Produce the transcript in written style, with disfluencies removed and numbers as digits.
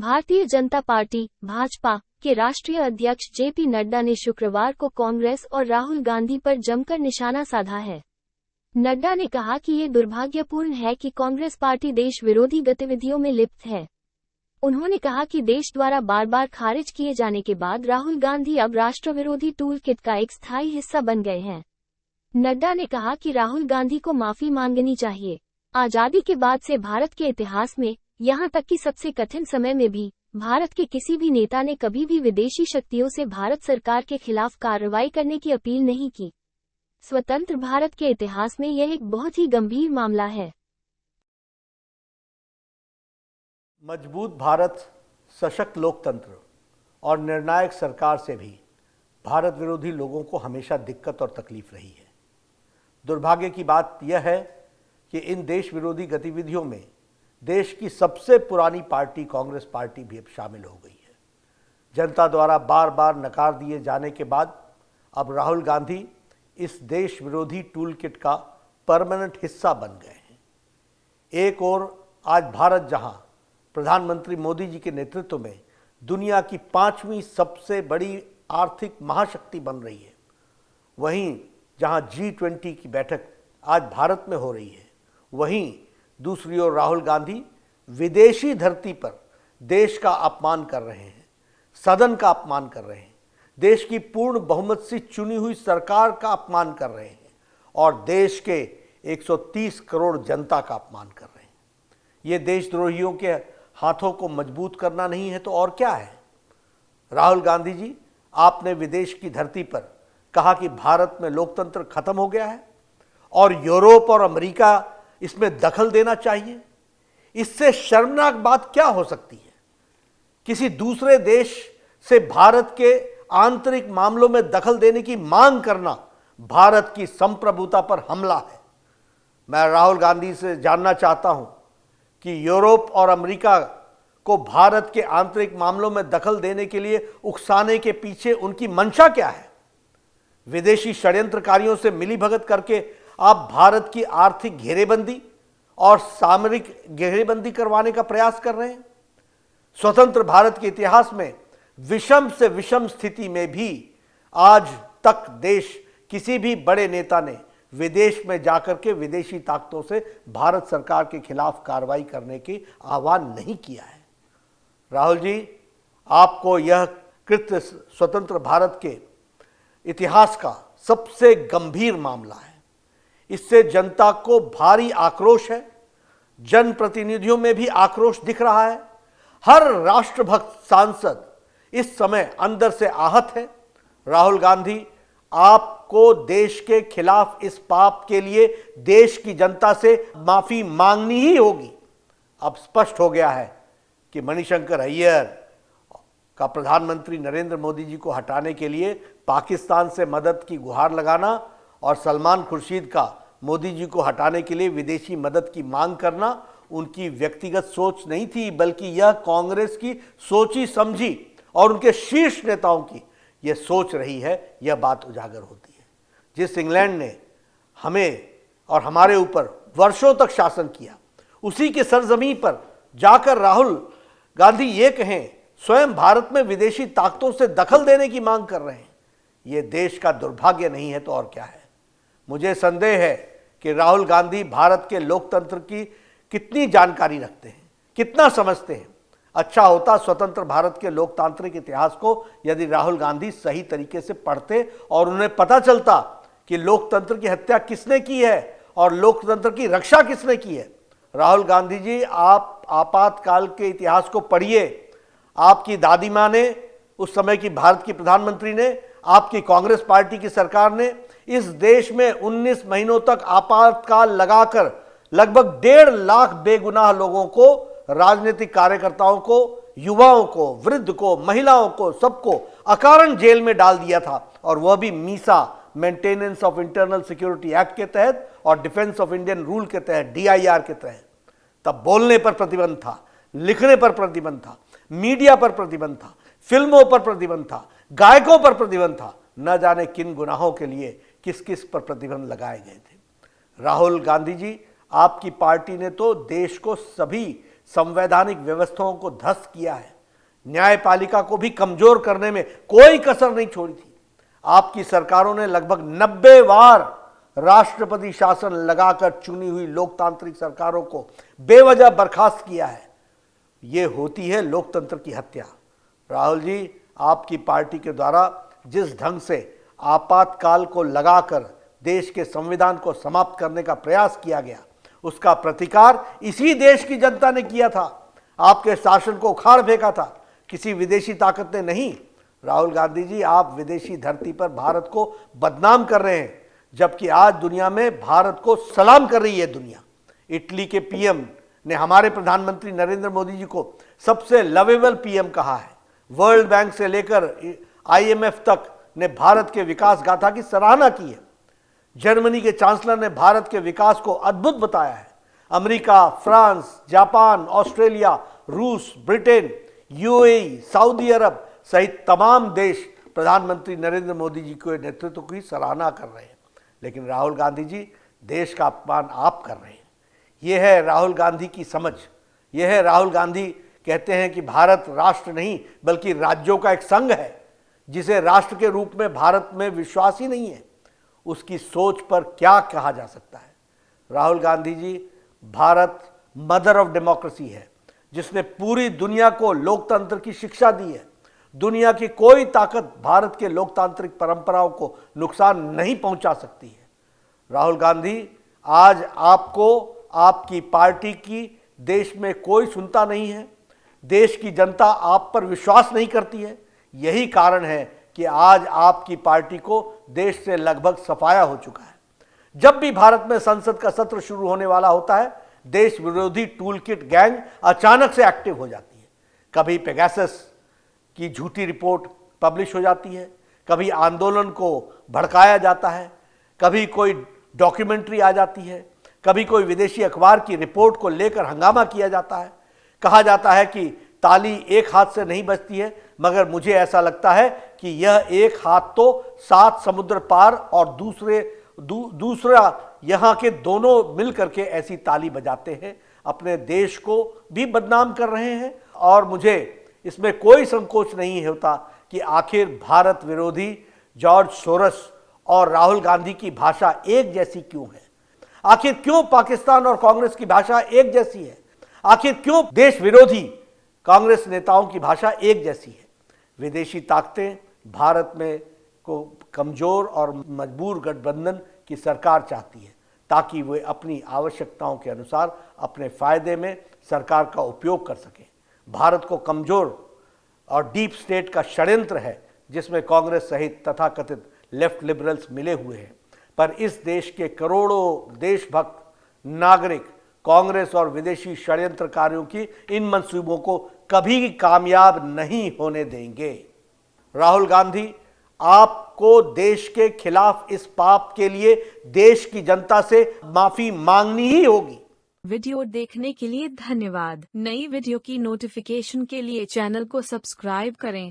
Bharatiya Janata party Bhajpa के राष्ट्रीय अध्यक्ष जेपी नड्डा ने शुक्रवार को कांग्रेस और राहुल गांधी पर जमकर निशाना साधा है। नड्डा ने कहा कि ये दुर्भाग्यपूर्ण है कि कांग्रेस पार्टी देश विरोधी गतिविधियों में लिप्त है। उन्होंने कहा कि देश द्वारा बार बार खारिज किए जाने के बाद राहुल गांधी अब राष्ट्र विरोधी टूल किट का एक स्थायी हिस्सा बन गए हैं। नड्डा ने कहा कि राहुल गांधी को माफी मांगनी चाहिए। आजादी के बाद से भारत के इतिहास में, यहाँ तक कि सबसे कठिन समय में भी, भारत के किसी भी नेता ने कभी भी विदेशी शक्तियों से भारत सरकार के खिलाफ कार्रवाई करने की अपील नहीं की। स्वतंत्र भारत के इतिहास में यह एक बहुत ही गंभीर मामला है। मजबूत भारत, सशक्त लोकतंत्र और निर्णायक सरकार से भी भारत विरोधी लोगों को हमेशा दिक्कत और तकलीफ रही है। दुर्भाग्य की बात यह है कि इन देश विरोधी गतिविधियों में देश की सबसे पुरानी पार्टी कांग्रेस पार्टी भी अब शामिल हो गई है। जनता द्वारा बार बार नकार दिए जाने के बाद अब राहुल गांधी इस देश विरोधी टूल किट का परमानेंट हिस्सा बन गए हैं। एक ओर आज भारत जहां प्रधानमंत्री मोदी जी के नेतृत्व में दुनिया की 5वीं सबसे बड़ी आर्थिक महाशक्ति बन रही है, वहीं जहां G20 की बैठक आज भारत में हो रही है, वहीं दूसरी ओर राहुल गांधी विदेशी धरती पर देश का अपमान कर रहे हैं, सदन का अपमान कर रहे हैं, देश की पूर्ण बहुमत से चुनी हुई सरकार का अपमान कर रहे हैं और देश के 130 करोड़ जनता का अपमान कर रहे हैं। ये देशद्रोहियों के हाथों को मजबूत करना नहीं है तो और क्या है। राहुल गांधी जी, आपने विदेश की धरती पर कहा कि भारत में लोकतंत्र खत्म हो गया है और यूरोप और अमेरिका इसमें दखल देना चाहिए। इससे शर्मनाक बात क्या हो सकती है। किसी दूसरे देश से भारत के आंतरिक मामलों में दखल देने की मांग करना भारत की संप्रभुता पर हमला है। मैं राहुल गांधी से जानना चाहता हूं कि यूरोप और अमेरिका को भारत के आंतरिक मामलों में दखल देने के लिए उकसाने के पीछे उनकी मंशा क्या है। विदेशी षड्यंत्रकारियों से मिलीभगत करके आप भारत की आर्थिक घेरेबंदी और सामरिक घेरेबंदी करवाने का प्रयास कर रहे हैं। स्वतंत्र भारत के इतिहास में विषम से विषम स्थिति में भी आज तक देश किसी भी बड़े नेता ने विदेश में जाकर के विदेशी ताकतों से भारत सरकार के खिलाफ कार्रवाई करने की आह्वान नहीं किया है। राहुल जी, आपको यह कृत्य स्वतंत्र भारत के इतिहास का सबसे गंभीर मामला है। इससे जनता को भारी आक्रोश है, जनप्रतिनिधियों में भी आक्रोश दिख रहा है। हर राष्ट्रभक्त सांसद इस समय अंदर से आहत है। राहुल गांधी, आपको देश के खिलाफ इस पाप के लिए देश की जनता से माफी मांगनी ही होगी। अब स्पष्ट हो गया है कि मणिशंकर अय्यर का प्रधानमंत्री नरेंद्र मोदी जी को हटाने के लिए पाकिस्तान से मदद की गुहार लगाना और सलमान खुर्शीद का मोदी जी को हटाने के लिए विदेशी मदद की मांग करना उनकी व्यक्तिगत सोच नहीं थी, बल्कि यह कांग्रेस की सोची समझी और उनके शीर्ष नेताओं की यह सोच रही है। यह बात उजागर होती है। जिस इंग्लैंड ने हमें और हमारे ऊपर वर्षों तक शासन किया, उसी के सरजमीं पर जाकर राहुल गांधी ये कहें स्वयं भारत में विदेशी ताकतों से दखल देने की मांग कर रहे हैं, ये देश का दुर्भाग्य नहीं है तो और क्या है। मुझे संदेह है कि राहुल गांधी भारत के लोकतंत्र की कितनी जानकारी रखते हैं, कितना समझते हैं। अच्छा होता स्वतंत्र भारत के लोकतांत्रिक इतिहास को यदि राहुल गांधी सही तरीके से पढ़ते और उन्हें पता चलता कि लोकतंत्र की हत्या किसने की है और लोकतंत्र की रक्षा किसने की है। राहुल गांधी जी, आप आपातकाल के इतिहास को पढ़िए। आपकी दादी माँ ने, उस समय की भारत की प्रधानमंत्री ने, आपकी कांग्रेस पार्टी की सरकार ने इस देश में 19 महीनों तक आपातकाल लगाकर लगभग 1.5 लाख बेगुनाह लोगों को, राजनीतिक कार्यकर्ताओं को, युवाओं को, वृद्ध को, महिलाओं को, सबको अकारण जेल में डाल दिया था और वह भी Misa, maintenance of internal security act के तहत और डिफेंस ऑफ इंडियन रूल के तहत, DIR के तहत। तब बोलने पर प्रतिबंध था, लिखने पर प्रतिबंध था, मीडिया पर प्रतिबंध था, फिल्मों पर प्रतिबंध था, गायकों पर प्रतिबंध था। न जाने किन गुनाहों के लिए किस किस पर प्रतिबंध लगाए गए थे। राहुल गांधी जी, आपकी पार्टी ने तो देश को सभी संवैधानिक व्यवस्थाओं को ध्वस्त किया है। न्यायपालिका को भी कमजोर करने में कोई कसर नहीं छोड़ी थी। आपकी सरकारों ने लगभग 90 बार राष्ट्रपति शासन लगाकर चुनी हुई लोकतांत्रिक सरकारों को बेवजह बर्खास्त किया है। यह होती है लोकतंत्र की हत्या। राहुल जी, आपकी पार्टी के द्वारा जिस ढंग से आपातकाल को लगाकर देश के संविधान को समाप्त करने का प्रयास किया गया, उसका प्रतिकार इसी देश की जनता ने किया था। आपके शासन को उखाड़ फेंका था, किसी विदेशी ताकत ने नहीं। राहुल गांधी जी, आप विदेशी धरती पर भारत को बदनाम कर रहे हैं, जबकि आज दुनिया में भारत को सलाम कर रही है दुनिया। इटली के पीएम ने हमारे प्रधानमंत्री नरेंद्र मोदी जी को सबसे लवेबल पीएम कहा है। वर्ल्ड बैंक से लेकर आईएमएफ तक ने भारत के विकास गाथा की सराहना की है। जर्मनी के चांसलर ने भारत के विकास को अद्भुत बताया है। अमेरिका, फ्रांस, जापान, ऑस्ट्रेलिया, रूस, ब्रिटेन, यूएई, सऊदी अरब सहित तमाम देश प्रधानमंत्री नरेंद्र मोदी जी के नेतृत्व की सराहना कर रहे हैं। लेकिन राहुल गांधी जी, देश का अपमान आप कर रहे हैं। यह है राहुल गांधी की समझ। यह है राहुल गांधी कहते हैं कि भारत राष्ट्र नहीं बल्कि राज्यों का एक संघ है, जिसे राष्ट्र के रूप में भारत में विश्वास ही नहीं है। उसकी सोच पर क्या कहा जा सकता है? Rahul Gandhi ji, Bharat mother of democracy है, जिसने पूरी दुनिया को लोकतंत्र की शिक्षा दी है। दुनिया की कोई ताकत भारत के लोकतांत्रिक परंपराओं को नुकसान नहीं पहुंचा सकती है। राहुल गांधी, आज आपको, आपकी पार्टी की देश में कोई सुनता नहीं है। देश की जनता आप पर विश्वास नहीं करती है। यही कारण है कि आज आपकी पार्टी को देश से लगभग सफाया हो चुका है। जब भी भारत में संसद का सत्र शुरू होने वाला होता है, देश विरोधी टूलकिट गैंग अचानक से एक्टिव हो जाती है। कभी पेगासस की झूठी रिपोर्ट पब्लिश हो जाती है, कभी आंदोलन को भड़काया जाता है, कभी कोई डॉक्यूमेंट्री आ जाती है, कभी कोई विदेशी अखबार की रिपोर्ट को लेकर हंगामा किया जाता है। कहा जाता है कि ताली एक हाथ से नहीं बजती है, मगर मुझे ऐसा लगता है कि यह एक हाथ तो 7 समुद्र पार और दूसरा यहाँ के दोनों मिलकर के ऐसी ताली बजाते हैं, अपने देश को भी बदनाम कर रहे हैं। और मुझे इसमें कोई संकोच नहीं होता कि आखिर भारत विरोधी जॉर्ज सोरस और राहुल गांधी की भाषा एक जैसी क्यों है? आखिर क्यों पाकिस्तान और कांग्रेस की भाषा एक जैसी है? आखिर क्यों देश विरोधी कांग्रेस नेताओं की भाषा एक जैसी है? विदेशी ताकतें भारत में को कमजोर और मजबूर गठबंधन की सरकार चाहती है, ताकि वे अपनी आवश्यकताओं के अनुसार अपने फायदे में सरकार का उपयोग कर सकें। भारत को कमजोर और डीप स्टेट का षड्यंत्र है, जिसमें कांग्रेस सहित तथाकथित लेफ्ट लिबरल्स मिले हुए हैं। पर इस देश के करोड़ों देशभक्त नागरिक कांग्रेस और विदेशी षड्यंत्रकारियों की इन मंसूबों को कभी कामयाब नहीं होने देंगे। राहुल गांधी, आपको देश के खिलाफ इस पाप के लिए देश की जनता से माफी मांगनी ही होगी। वीडियो देखने के लिए धन्यवाद। नई वीडियो की नोटिफिकेशन के लिए चैनल को सब्सक्राइब करें।